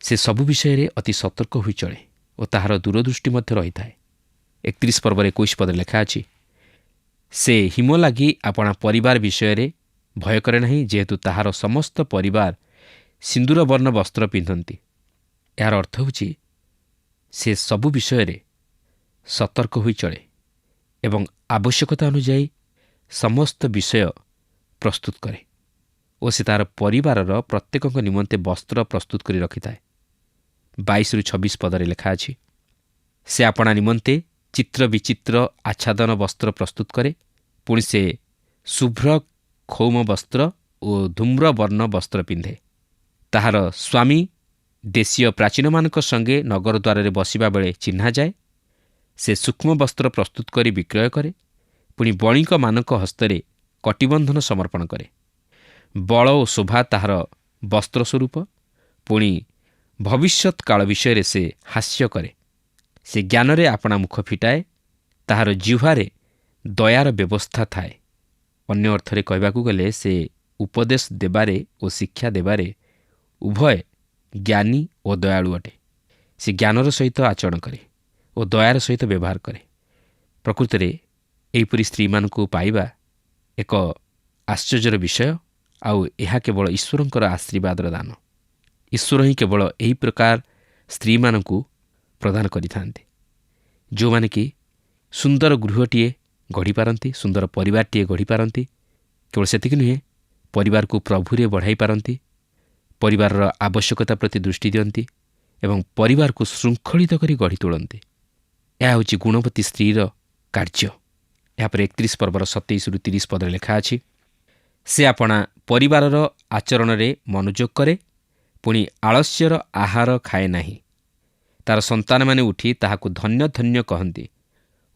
ସେ ସବୁ ବିଷୟରେ ଅତି ସତର୍କ ହୋଇ ଚଳେ ଓ ତାହାର ଦୂରଦୃଷ୍ଟି ମଧ୍ୟ ରହିଥାଏ। 31 ପର୍ବର 21 ପଦରେ ଲେଖା ଅଛି, ସେ ହିମ ଲାଗି ଆପଣା ପରିବାର ବିଷୟରେ ଭୟ କରେ ନାହିଁ, ଯେହେତୁ ତାହାର ସମସ୍ତ ପରିବାର ସିନ୍ଦୁର ବର୍ଣ୍ଣ ବସ୍ତ୍ର ପିନ୍ଧନ୍ତି। ଏହାର ଅର୍ଥ ହେଉଛି ସେ ସବୁ ବିଷୟରେ ସତର୍କ ହୋଇ ଚଳେ ଏବଂ ଆବଶ୍ୟକତା ଅନୁଯାୟୀ ସମସ୍ତ ବିଷୟ ପ୍ରସ୍ତୁତ କରେ ଓ ସେ ତାହାର ପରିବାରର ପ୍ରତ୍ୟେକଙ୍କ ନିମନ୍ତେ ବସ୍ତ୍ର ପ୍ରସ୍ତୁତ କରି ରଖିଥାଏ। 22-26 ପଦରେ ଲେଖା ଅଛି, ସେ ଆପଣା ନିମନ୍ତେ ଚିତ୍ର ବିଚିତ୍ର ଆଚ୍ଛାଦନ ବସ୍ତ୍ର ପ୍ରସ୍ତୁତ କରେ, ପୁଣି ସେ ଶୁଭ୍ର ଖୌମ ବସ୍ତ୍ର ଓ ଧୂମ୍ରବର୍ଣ୍ଣ ବସ୍ତ୍ର ପିନ୍ଧେ। ତାହାର ସ୍ୱାମୀ ଦେଶୀୟ ପ୍ରାଚୀନମାନଙ୍କ ସଙ୍ଗେ ନଗର ଦ୍ୱାରରେ ବସିବା ବେଳେ ଚିହ୍ନାଯାଏ। ସେ ସୂକ୍ଷ୍ମ ବସ୍ତ୍ର ପ୍ରସ୍ତୁତ କରି ବିକ୍ରୟ କରେ, ପୁଣି ବଣିକମାନଙ୍କ ହସ୍ତରେ କଟିବନ୍ଧନ ସମର୍ପଣ କରେ। ବଳ ଓ ଶୋଭା ତାହାର ବସ୍ତ୍ର ସ୍ୱରୂପ, ପୁଣି ଭବିଷ୍ୟତ କାଳ ବିଷୟରେ ସେ ହାସ୍ୟ କରେ। ସେ ଜ୍ଞାନରେ ଆପଣା ମୁଖ ଫିଟାଏ, ତାହାର ଜିହ୍ୱାରେ ଦୟାର ବ୍ୟବସ୍ଥା ଥାଏ। ଅନ୍ୟ ଅର୍ଥରେ କହିବାକୁ ଗଲେ ସେ ଉପଦେଶ ଦେବାରେ ଓ ଶିକ୍ଷା ଦେବାରେ ଉଭୟ ଜ୍ଞାନୀ ଓ ଦୟାଳୁ ଅଟେ। ସେ ଜ୍ଞାନର ସହିତ ଆଚରଣ କରେ ଓ ଦୟାର ସହିତ ବ୍ୟବହାର କରେ। ପ୍ରକୃତରେ ଏହିପରି ସ୍ତ୍ରୀମାନଙ୍କୁ ପାଇବା ଏକ ଆଶ୍ଚର୍ଯ୍ୟର ବିଷୟ, ଆଉ ଏହା କେବଳ ଈଶ୍ୱରଙ୍କର ଆଶୀର୍ବାଦର ଦାନ। ଈଶ୍ୱର ହିଁ କେବଳ ଏହି ପ୍ରକାର ସ୍ତ୍ରୀମାନଙ୍କୁ ପ୍ରଦାନ କରିଥାନ୍ତି, ଯେଉଁମାନେ କି ସୁନ୍ଦର ଗୃହଟିଏ ଗଢ଼ିପାରନ୍ତି, ସୁନ୍ଦର ପରିବାରଟିଏ ଗଢ଼ିପାରନ୍ତି। କେବଳ ସେତିକି ନୁହେଁ, ପରିବାରକୁ ପ୍ରଭୁରେ ବଢ଼ାଇ ପାରନ୍ତି, ପରିବାରର ଆବଶ୍ୟକତା ପ୍ରତି ଦୃଷ୍ଟି ଦିଅନ୍ତି ଏବଂ ପରିବାରକୁ ଶୃଙ୍ଖଳିତ କରି ଗଢ଼ି ତୋଳନ୍ତି। ଏହା ହେଉଛି ଗୁଣବତୀ ସ୍ତ୍ରୀର କାର୍ଯ୍ୟ। ଏହାପରେ 31 ପର୍ବର 27-30 ପଦରେ ଲେଖା ଅଛି, ସେ ଆପଣା ପରିବାରର ଆଚରଣରେ ମନୋଯୋଗ କରେ, ପୁଣି ଆଳସ୍ୟର ଆହାର ଖାଏ ନାହିଁ। ତାହାର ସନ୍ତାନମାନେ ଉଠି ତାହାକୁ ଧନ୍ୟ ଧନ୍ୟ କହନ୍ତି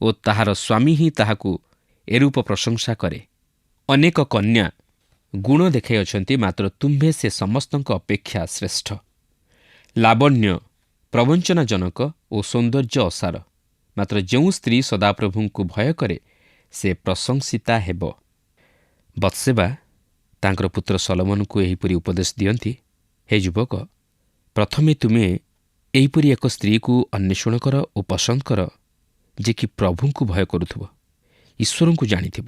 ଓ ତାହାର ସ୍ୱାମୀ ହିଁ ତାହାକୁ ଏରୂପ ପ୍ରଶଂସା କରେ। ଅନେକ କନ୍ୟା ଗୁଣ ଦେଖାଇଅଛନ୍ତି, ମାତ୍ର ତୁମ୍ଭେ ସେ ସମସ୍ତଙ୍କ ଅପେକ୍ଷା ଶ୍ରେଷ୍ଠ। ଲାବଣ୍ୟ ପ୍ରବଞ୍ଚନାଜନକ ଓ ସୌନ୍ଦର୍ଯ୍ୟ ଅସାର, ମାତ୍ର ଯେଉଁ ସ୍ତ୍ରୀ ସଦାପ୍ରଭୁଙ୍କୁ ଭୟ କରେ ସେ ପ୍ରଶଂସିତା ହେବ। ବତ୍ସେବା ତାଙ୍କର ପୁତ୍ର ସଲୋମନଙ୍କୁ ଏହିପରି ଉପଦେଶ ଦିଅନ୍ତି, ହେ ଯୁବକ, ପ୍ରଥମେ ତୁମେ ଏହିପରି ଏକ ସ୍ତ୍ରୀକୁ ଅନ୍ୱେଷଣ କର ଓ ପସନ୍ଦ କର, ଯେ କି ପ୍ରଭୁଙ୍କୁ ଭୟ କରୁଥିବ, ଈଶ୍ୱରଙ୍କୁ ଜାଣିଥିବ।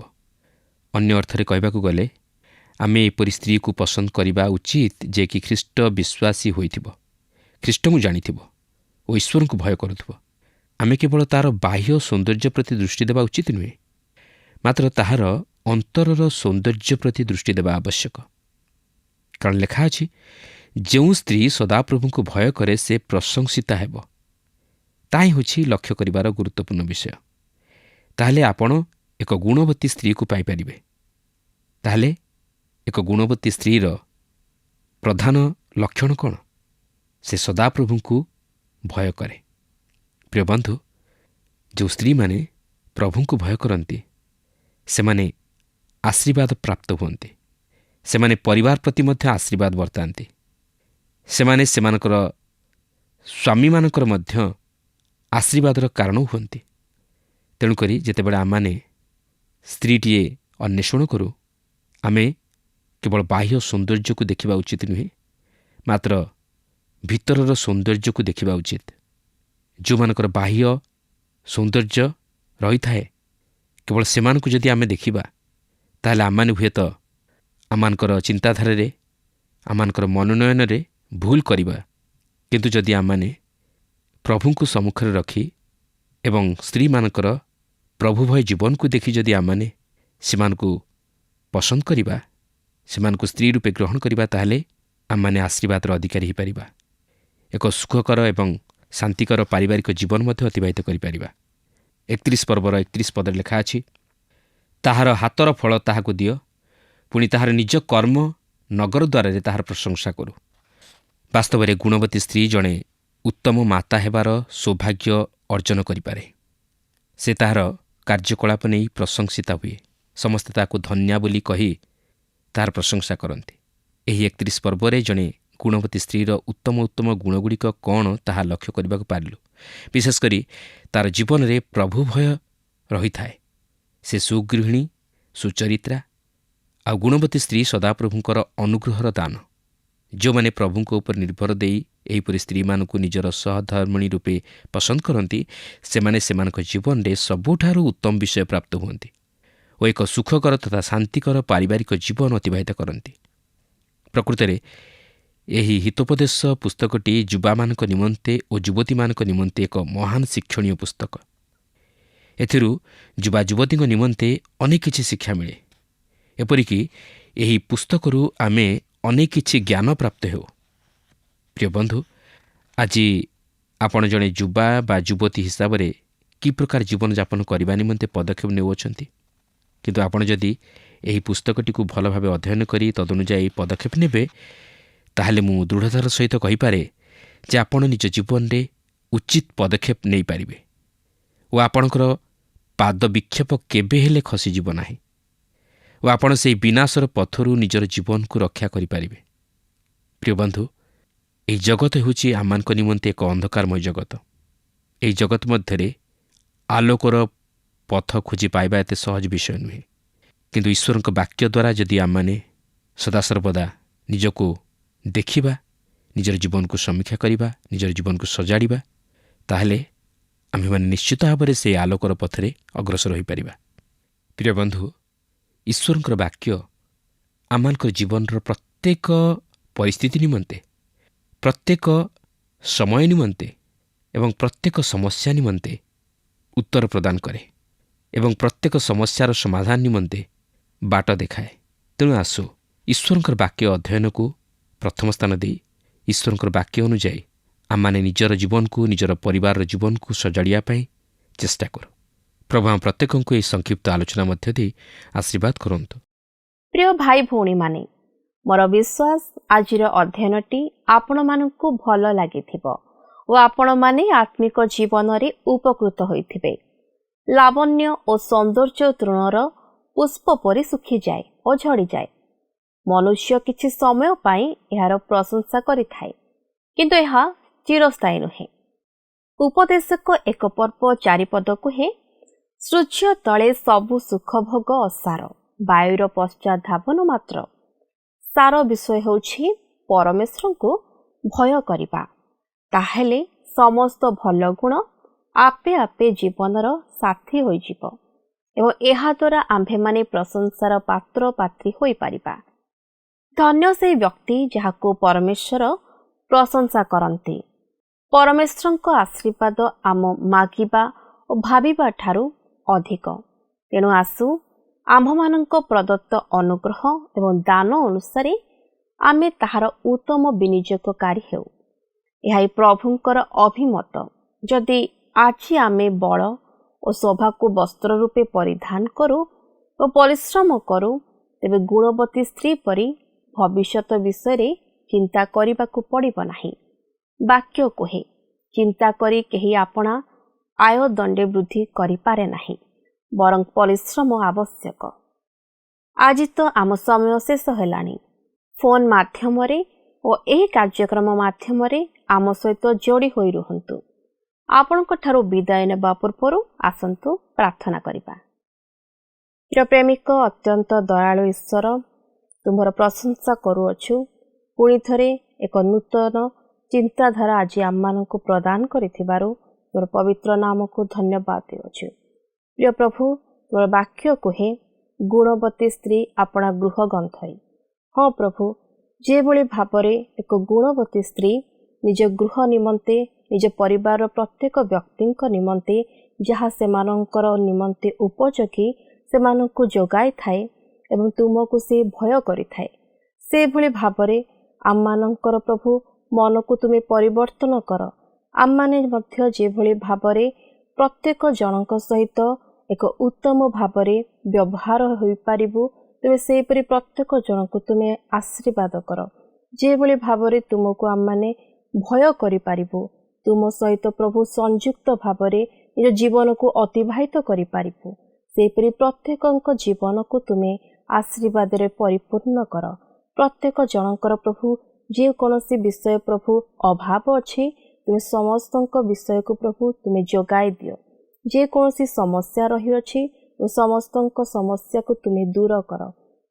ଅନ୍ୟ ଅର୍ଥରେ କହିବାକୁ ଗଲେ ଆମେ ଏପରି ସ୍ତ୍ରୀକୁ ପସନ୍ଦ କରିବା ଉଚିତ, ଯେ କି ଖ୍ରୀଷ୍ଟ ବିଶ୍ୱାସୀ ହୋଇଥିବ, ଖ୍ରୀଷ୍ଟଙ୍କୁ ଜାଣିଥିବ ଓ ଈଶ୍ୱରଙ୍କୁ ଭୟ କରୁଥିବ। ଆମେ କେବଳ ତାହାର ବାହ୍ୟ ସୌନ୍ଦର୍ଯ୍ୟ ପ୍ରତି ଦୃଷ୍ଟି ଦେବା ଉଚିତ ନୁହେଁ, ମାତ୍ର ତାହାର ଅନ୍ତରର ସୌନ୍ଦର୍ଯ୍ୟ ପ୍ରତି ଦୃଷ୍ଟି ଦେବା ଆବଶ୍ୟକ। କାରଣ ଲେଖା ଅଛି, ଯେଉଁ ସ୍ତ୍ରୀ ସଦାପ୍ରଭୁଙ୍କୁ ଭୟ କରେ ସେ ପ୍ରଶଂସିତା ହେବ। ତାହା ହିଁ ହେଉଛି ଲକ୍ଷ୍ୟ କରିବାର ଗୁରୁତ୍ୱପୂର୍ଣ୍ଣ ବିଷୟ। ତାହେଲେ ଆପଣ ଏକ ଗୁଣବତୀ ସ୍ତ୍ରୀକୁ ପାଇପାରିବେ। ତାହେଲେ ଏକ ଗୁଣବତୀ ସ୍ତ୍ରୀର ପ୍ରଧାନ ଲକ୍ଷଣ କ'ଣ? ସେ ସଦାପ୍ରଭୁଙ୍କୁ ଭୟ କରେ। ପ୍ରିୟ ବନ୍ଧୁ, ଯେଉଁ ସ୍ତ୍ରୀମାନେ ପ୍ରଭୁଙ୍କୁ ଭୟ କରନ୍ତି ସେମାନେ ଆଶୀର୍ବାଦ ପ୍ରାପ୍ତ ହୁଅନ୍ତି। ସେମାନେ ପରିବାର ପ୍ରତି ମଧ୍ୟ ଆଶୀର୍ବାଦ ବର୍ତ୍ତାନ୍ତି। ସେମାନେ ସେମାନଙ୍କର ସ୍ୱାମୀମାନଙ୍କର ମଧ୍ୟ ଆଶୀର୍ବାଦର କାରଣ ହୁଅନ୍ତି। ତେଣୁକରି ଯେତେବେଳେ ଆମମାନେ ସ୍ତ୍ରୀଟିଏ ଅନ୍ୱେଷଣ କରୁ, ଆମେ କେବଳ ବାହ୍ୟ ସୌନ୍ଦର୍ଯ୍ୟକୁ ଦେଖିବା ଉଚିତ ନୁହେଁ, ମାତ୍ର ଭିତରର ସୌନ୍ଦର୍ଯ୍ୟକୁ ଦେଖିବା ଉଚିତ। ଯେଉଁମାନଙ୍କର ବାହ୍ୟ ସୌନ୍ଦର୍ଯ୍ୟ ରହିଥାଏ, କେବଳ ସେମାନଙ୍କୁ ଯଦି ଆମେ ଦେଖିବା, ତାହେଲେ ଆମମାନେ ହୁଏତ ଆମମାନଙ୍କର ଚିନ୍ତାଧାରାରେ, ଆମମାନଙ୍କର ମନୋନୟନରେ ଭୁଲ କରିବା। କିନ୍ତୁ ଯଦି ଆମମାନେ ପ୍ରଭୁଙ୍କୁ ସମ୍ମୁଖରେ ରଖି ଏବଂ ସ୍ତ୍ରୀମାନଙ୍କର ପ୍ରଭୁଭୟ ଜୀବନକୁ ଦେଖି ଯଦି ଆମମାନେ ସେମାନଙ୍କୁ ପସନ୍ଦ କରିବା, ସେମାନଙ୍କୁ ସ୍ତ୍ରୀ ରୂପେ ଗ୍ରହଣ କରିବା, ତାହେଲେ ଆମମାନେ ଆଶୀର୍ବାଦର ଅଧିକାରୀ ହୋଇପାରିବା। ଏକ ସୁଖକର ଏବଂ ଶାନ୍ତିକର ପାରିବାରିକ ଜୀବନ ମଧ୍ୟ ଅତିବାହିତ କରିପାରିବା। 31 ପର୍ବର 31 ପଦରେ ଲେଖା ଅଛି, ତାହାର ହାତର ଫଳ ତାହାକୁ ଦିଅ, ପୁଣି ତାହାର ନିଜ କର୍ମ ନଗର ଦ୍ୱାରରେ ତାହାର ପ୍ରଶଂସା କରୁ। ବାସ୍ତବରେ ଗୁଣବତୀ ସ୍ତ୍ରୀ ଜଣେ ଉତ୍ତମ ମାତା ହେବାର ସୌଭାଗ୍ୟ ଅର୍ଜନ କରିପାରେ। ସେ ତାହାର କାର୍ଯ୍ୟକଳାପ ନେଇ ପ୍ରଶଂସିତା ହୁଏ। ସମସ୍ତେ ତାହାକୁ ଧନ୍ୟା ବୋଲି କହି ତାହାର ପ୍ରଶଂସା କରନ୍ତି। ଏହି 31 ପର୍ବରେ ଜଣେ ଗୁଣବତୀ ସ୍ତ୍ରୀର ଉତ୍ତମ ଉତ୍ତମ ଗୁଣଗୁଡ଼ିକ କ'ଣ ତାହା ଲକ୍ଷ୍ୟ କରିବାକୁ ପାରିଲୁ। ବିଶେଷ କରି ତାର ଜୀବନରେ ପ୍ରଭୁ ଭୟ ରହିଥାଏ। ସେ ସୁଗୃହିଣୀ, ସୁଚରିତ୍ରା ଆଉ ଗୁଣବତୀ ସ୍ତ୍ରୀ ସଦାପ୍ରଭୁଙ୍କର ଅନୁଗ୍ରହର ଦାନ। ଯେଉଁମାନେ ପ୍ରଭୁଙ୍କ ଉପରେ ନିର୍ଭର ଦେଇ ଏହିପରି ସ୍ତ୍ରୀମାନଙ୍କୁ ନିଜର ସହଧର୍ମିଣୀ ରୂପେ ପସନ୍ଦ କରନ୍ତି, ସେମାନେ ସେମାନଙ୍କ ଜୀବନରେ ସବୁଠାରୁ ଉତ୍ତମ ବିଷୟ ପ୍ରାପ୍ତ ହୁଅନ୍ତି ଓ ଏକ ସୁଖକର ତଥା ଶାନ୍ତିକର ପାରିବାରିକ ଜୀବନ ଅତିବାହିତ କରନ୍ତି। ପ୍ରକୃତରେ ଏହି ହିତୋପଦେଶ ପୁସ୍ତକଟି ଯୁବାମାନଙ୍କ ନିମନ୍ତେ ଓ ଯୁବତୀମାନଙ୍କ ନିମନ୍ତେ ଏକ ମହାନ ଶିକ୍ଷଣୀୟ ପୁସ୍ତକ। ଏଥିରୁ ଯୁବା ଯୁବତୀଙ୍କ ନିମନ୍ତେ ଅନେକ କିଛି ଶିକ୍ଷା ମିଳେ। ଏପରିକି ଏହି ପୁସ୍ତକରୁ ଆମେ ଅନେକ କିଛି ଜ୍ଞାନ ପ୍ରାପ୍ତ ହେଉ। ପ୍ରିୟ ବନ୍ଧୁ, ଆଜି ଆପଣ ଜଣେ ଯୁବା ବା ଯୁବତୀ ହିସାବରେ କି ପ୍ରକାର ଜୀବନଯାପନ କରିବା ନିମନ୍ତେ ପଦକ୍ଷେପ ନେଉଅଛନ୍ତି? କିନ୍ତୁ ଆପଣ ଯଦି ଏହି ପୁସ୍ତକଟିକୁ ଭଲ ଭାବେ ଅଧ୍ୟୟନ କରି ତଦନୁଯାୟୀ ପଦକ୍ଷେପ ନେବେ, ତାହେଲେ ମୁଁ ଦୃଢ଼ତାର ସହିତ କହିପାରେ ଯେ ଆପଣ ନିଜ ଜୀବନରେ ଉଚିତ ପଦକ୍ଷେପ ନେଇପାରିବେ ଓ ଆପଣଙ୍କର ପାଦ ବିକ୍ଷେପ କେବେ ହେଲେ ଖସିଯିବ ନାହିଁ ଓ ଆପଣ ସେହି ବିନାଶର ପଥରୁ ନିଜର ଜୀବନକୁ ରକ୍ଷା କରିପାରିବେ। ପ୍ରିୟ ବନ୍ଧୁ, ଏହି ଜଗତ ହେଉଛି ଆମମାନଙ୍କ ନିମନ୍ତେ ଏକ ଅନ୍ଧକାରମୟ ଜଗତ। ଏହି ଜଗତ ମଧ୍ୟରେ ଆଲୋକର ପଥ ଖୋଜି ପାଇବା ଏତେ ସହଜ ବିଷୟ ନୁହେଁ। କିନ୍ତୁ ଈଶ୍ୱରଙ୍କ ବାକ୍ୟ ଦ୍ୱାରା ଯଦି ଆମମାନେ ସଦାସର୍ବଦା ନିଜକୁ ଦେଖିବା, ନିଜର ଜୀବନକୁ ସମୀକ୍ଷା କରିବା, ନିଜର ଜୀବନକୁ ସଜାଡ଼ିବା, ତାହେଲେ ଆମ୍ଭେମାନେ ନିଶ୍ଚିତ ଭାବରେ ସେହି ଆଲୋକର ପଥରେ ଅଗ୍ରସର ହୋଇପାରିବା। ପ୍ରିୟ ବନ୍ଧୁ, ଈଶ୍ୱରଙ୍କର ବାକ୍ୟ ଆମମାନଙ୍କର ଜୀବନର ପ୍ରତ୍ୟେକ ପରିସ୍ଥିତି ନିମନ୍ତେ, ପ୍ରତ୍ୟେକ ସମୟ ନିମନ୍ତେ ଏବଂ ପ୍ରତ୍ୟେକ ସମସ୍ୟା ନିମନ୍ତେ ଉତ୍ତର ପ୍ରଦାନ କରେ ଏବଂ ପ୍ରତ୍ୟେକ ସମସ୍ୟାର ସମାଧାନ ନିମନ୍ତେ ବାଟ ଦେଖାଏ। ତେଣୁ ଆସୁ ଈଶ୍ୱରଙ୍କର ବାକ୍ୟ ଅଧ୍ୟୟନକୁ ପ୍ରଥମ ସ୍ଥାନ ଦେଇ ଈଶ୍ୱରଙ୍କର ବାକ୍ୟ ଅନୁଯାୟୀ ଆମମାନେ ନିଜର ଜୀବନକୁ, ନିଜର ପରିବାରର ଜୀବନକୁ ସଜାଡ଼ିବା ପାଇଁ ଚେଷ୍ଟା କରୁ। ପ୍ରଭୁ ଆମ ପ୍ରତ୍ୟେକଙ୍କୁ ଏହି ସଂକ୍ଷିପ୍ତ ଆଲୋଚନା ମଧ୍ୟ ଦେଇ ଆଶୀର୍ବାଦ କରନ୍ତୁ। ପ୍ରିୟ ଭାଇ ଭଉଣୀମାନେ, ମୋର ବିଶ୍ୱାସ ଆଜିର ଅଧ୍ୟୟନଟି ଆପଣମାନଙ୍କୁ ଭଲ ଲାଗିଥିବ ଓ ଆପଣମାନେ ଆତ୍ମିକ ଜୀବନରେ ଉପକୃତ ହୋଇଥିବେ। ଲାବଣ୍ୟ ଓ ସୌନ୍ଦର୍ଯ୍ୟ ତୃଣର ପୁଷ୍ପ ପରି ଶୁଖିଯାଏ ଓ ଝଡ଼ିଯାଏ। ମନୁଷ୍ୟ କିଛି ସମୟ ପାଇଁ ଏହାର ପ୍ରଶଂସା କରିଥାଏ, କିନ୍ତୁ ଏହା ଚିରସ୍ଥାୟୀ ନୁହେଁ। ଉପଦେଶକ 1 ପର୍ବ 4 ପଦ କୁହେ, ସୂର୍ଯ୍ୟ ତଳେ ସବୁ ସୁଖଭୋଗ ଅସାର, ବାୟୁର ପଶ୍ଚାତ୍ ଧାବନ ମାତ୍ର। ସାର ବିଷୟ ହେଉଛି ପରମେଶ୍ୱରଙ୍କୁ ଭୟ କରିବା। ତାହେଲେ ସମସ୍ତ ଭଲ ଗୁଣ ଆପେ ଆପେ ଜୀବନର ସାଥୀ ହୋଇଯିବ ଏବଂ ଏହାଦ୍ୱାରା ଆମ୍ଭେମାନେ ପ୍ରଶଂସାର ପାତ୍ର ପାତ୍ରୀ ହୋଇପାରିବା। ଧନ୍ୟ ସେହି ବ୍ୟକ୍ତି ଯାହାକୁ ପରମେଶ୍ୱର ପ୍ରଶଂସା କରନ୍ତି। ପରମେଶ୍ୱରଙ୍କ ଆଶୀର୍ବାଦ ଆମ ମାଗିବା ଓ ଭାବିବା ଠାରୁ ଅଧିକ। ତେଣୁ ଆସୁ ଆମ୍ଭମାନଙ୍କ ପ୍ରଦତ୍ତ ଅନୁଗ୍ରହ ଏବଂ ଦାନ ଅନୁସାରେ ଆମେ ତାହାର ଉତ୍ତମ ବିନିଯୋଗକାରୀ ହେଉ। ଏହା ପ୍ରଭୁଙ୍କର ଅଭିମତ। ଯଦି ଆଜି ଆମେ ବଳ ଓ ଶୋଭାକୁ ବସ୍ତ୍ର ରୂପେ ପରିଧାନ କରୁ ଓ ପରିଶ୍ରମ କରୁ, ତେବେ ଗୁଣବତୀ ସ୍ତ୍ରୀ ପରି ଭବିଷ୍ୟତ ବିଷୟରେ ଚିନ୍ତା କରିବାକୁ ପଡ଼ିବ ନାହିଁ। ବାକ୍ୟ କୁହେ, ଚିନ୍ତା କରି କେହି ଆପଣା ଆୟ ଦଣ୍ଡେ ବୃଦ୍ଧି କରିପାରେ ନାହିଁ, ବରଂ ପରିଶ୍ରମ ଆବଶ୍ୟକ। ଆଜି ତ ଆମ ସମୟ ଶେଷ ହେଲାଣି। ଫୋନ୍ ମାଧ୍ୟମରେ ଓ ଏହି କାର୍ଯ୍ୟକ୍ରମ ମାଧ୍ୟମରେ ଆମ ସହିତ ଯୋଡ଼ି ହୋଇ ରୁହନ୍ତୁ। ଆପଣଙ୍କ ଠାରୁ ବିଦାୟ ନେବା ପୂର୍ବରୁ ଆସନ୍ତୁ ପ୍ରାର୍ଥନା କରିବା। ପ୍ରିୟ ପ୍ରେମିକ, ଅତ୍ୟନ୍ତ ଦୟାଳୁ ଈଶ୍ୱର, ତୁମର ପ୍ରଶଂସା କରୁଅଛୁ। ପୁଣି ଥରେ ଏକ ନୂତନ ଚିନ୍ତାଧାରା ଆଜି ଆମମାନଙ୍କୁ ପ୍ରଦାନ କରିଥିବାରୁ ତୁମର ପବିତ୍ର ନାମକୁ ଧନ୍ୟବାଦ ଦେଉଛୁ। ପ୍ରିୟ ପ୍ରଭୁ, ତୁମର ବାକ୍ୟ କୁହେ, ଗୁଣବତୀ ସ୍ତ୍ରୀ ଆପଣା ଗୃହ ଗନ୍ଥଇ। ହଁ ପ୍ରଭୁ, ଯେଭଳି ଭାବରେ ଏକ ଗୁଣବତୀ ସ୍ତ୍ରୀ ନିଜ ଗୃହ ନିମନ୍ତେ, ନିଜ ପରିବାରର ପ୍ରତ୍ୟେକ ବ୍ୟକ୍ତିଙ୍କ ନିମନ୍ତେ ଯାହା ସେମାନଙ୍କର ନିମନ୍ତେ ଉପଯୋଗୀ ସେମାନଙ୍କୁ ଯୋଗାଇଥାଏ ଏବଂ ତୁମକୁ ସେ ଭୟ କରିଥାଏ, ସେଭଳି ଭାବରେ ଆମମାନଙ୍କର ପ୍ରଭୁ ମନକୁ ତୁମେ ପରିବର୍ତ୍ତନ କର। ଆମମାନେ ମଧ୍ୟ ଯେଭଳି ଭାବରେ ପ୍ରତ୍ୟେକ ଜଣଙ୍କ ସହିତ ଏକ ଉତ୍ତମ ଭାବରେ ବ୍ୟବହାର ହୋଇପାରିବୁ, ତୁମେ ସେହିପରି ପ୍ରତ୍ୟେକ ଜଣଙ୍କୁ ତୁମେ ଆଶୀର୍ବାଦ କର। ଯେଭଳି ଭାବରେ ତୁମକୁ ଆମମାନେ ଭୟ କରିପାରିବୁ, ତୁମ ସହିତ ପ୍ରଭୁ ସଂଯୁକ୍ତ ଭାବରେ ନିଜ ଜୀବନକୁ ଅତିବାହିତ କରିପାରିବୁ, ସେହିପରି ପ୍ରତ୍ୟେକଙ୍କ ଜୀବନକୁ ତୁମେ ଆଶୀର୍ବାଦରେ ପରିପୂର୍ଣ୍ଣ କର। ପ୍ରତ୍ୟେକ ଜଣଙ୍କର ପ୍ରଭୁ ଯେକୌଣସି ବିଷୟ ପ୍ରଭୁ ଅଭାବ ଅଛି, ତୁମେ ସମସ୍ତଙ୍କ ବିଷୟକୁ ପ୍ରଭୁ ତୁମେ ଯୋଗାଇ ଦିଅ। ଯେକୌଣସି ସମସ୍ୟା ରହିଅଛି, ସମସ୍ତଙ୍କ ସମସ୍ୟାକୁ ତୁମେ ଦୂର କର।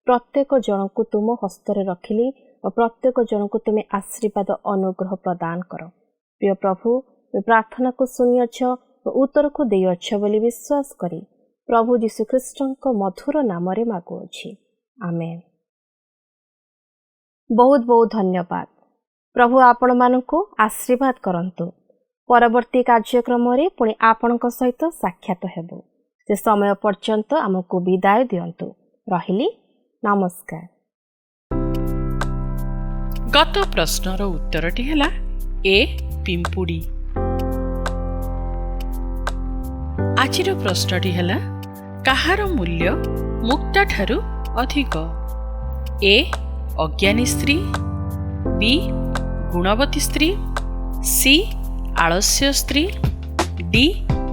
ପ୍ରତ୍ୟେକ ଜଣଙ୍କୁ ତୁମ ହସ୍ତରେ ରଖିଲି ଓ ପ୍ରତ୍ୟେକ ଜଣଙ୍କୁ ତୁମେ ଆଶୀର୍ବାଦ ଅନୁଗ୍ରହ ପ୍ରଦାନ କର। ପ୍ରିୟ ପ୍ରଭୁ, ପ୍ରାର୍ଥନାକୁ ଶୁଣିଅଛ ଓ ଉତ୍ତରକୁ ଦେଇଅଛ ବୋଲି ବିଶ୍ୱାସ କରି ପ୍ରଭୁ ଯୀଶୁଖ୍ରୀଷ୍ଟଙ୍କ ମଧୁର ନାମରେ ମାଗୁଅଛି, ଆମେନ୍। ବହୁତ ବହୁତ ଧନ୍ୟବାଦ। ପ୍ରଭୁ ଆପଣମାନଙ୍କୁ ଆଶୀର୍ବାଦ କରନ୍ତୁ। ପରବର୍ତ୍ତୀ କାର୍ଯ୍ୟକ୍ରମରେ ପୁଣି ଆପଣଙ୍କ ସହିତ ସାକ୍ଷାତ ହେବୁ। ସେ ସମୟ ପର୍ଯ୍ୟନ୍ତ ଆମକୁ ବିଦାୟ ଦିଅନ୍ତୁ। ରହିଲି, ନମସ୍କାର। ଗତ ପ୍ରଶ୍ନର ଉତ୍ତରଟି ହେଲା ଏ ପିମ୍ପୁଡ଼ି। ଆଜିର ପ୍ରଶ୍ନଟି ହେଲା, କାହାର ମୂଲ୍ୟ ମୁକ୍ତାଠାରୁ ଅଧିକ? ଏ ଅଜ୍ଞାନୀ ସ୍ତ୍ରୀ, ବି ଗୁଣବତୀ ସ୍ତ୍ରୀ, ସି ଆଳସ୍ୟ ସ୍ତ୍ରୀ, ଡି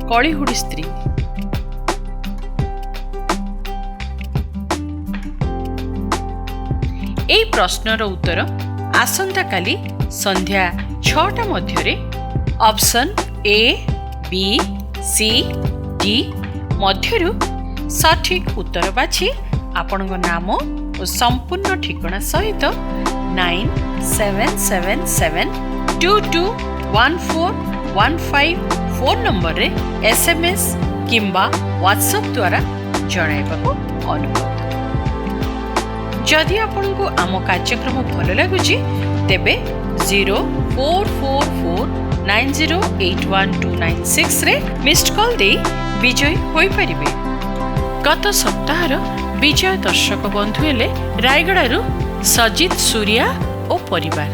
କଳିହୁଡ଼ି ସ୍ତ୍ରୀ। এই ପ୍ରଶ୍ନର ଉତ୍ତର ଆସନ୍ତାକାଲି ସନ୍ଧ୍ୟା 6ଟା ମଧ୍ୟରେ option A, B, C, D ମଧ୍ୟରୁ ସଠିକ୍ ଉତ୍ତର ବାଛି ଆପଣଙ୍କ ନାମ ଓ ସମ୍ପୂର୍ଣ୍ଣ ଠିକଣା ସହିତ 9777221415 ଫୋନ୍ ନମ୍ବରରେ SMS କିମ୍ବା ହ୍ୱାଟ୍ସଆପ୍ ଦ୍ୱାରା ଜଣାଇବାକୁ ଅନୁରୋଧ। ଯଦି ଆପଣଙ୍କୁ ଆମ କାର୍ଯ୍ୟକ୍ରମ ଭଲ ଲାଗୁଛି, ତେବେ 044490812996ରେ ମିସ୍ଡ କଲ୍ ଦେଇ ବିଜୟୀ ହୋଇପାରିବେ। ଗତ ସପ୍ତାହର ବିଜୟ ଦର୍ଶକ ବନ୍ଧୁ ହେଲେ ରାୟଗଡ଼ାରୁ ସଜିତ ସୁରିଆ ଓ ପରିବାର।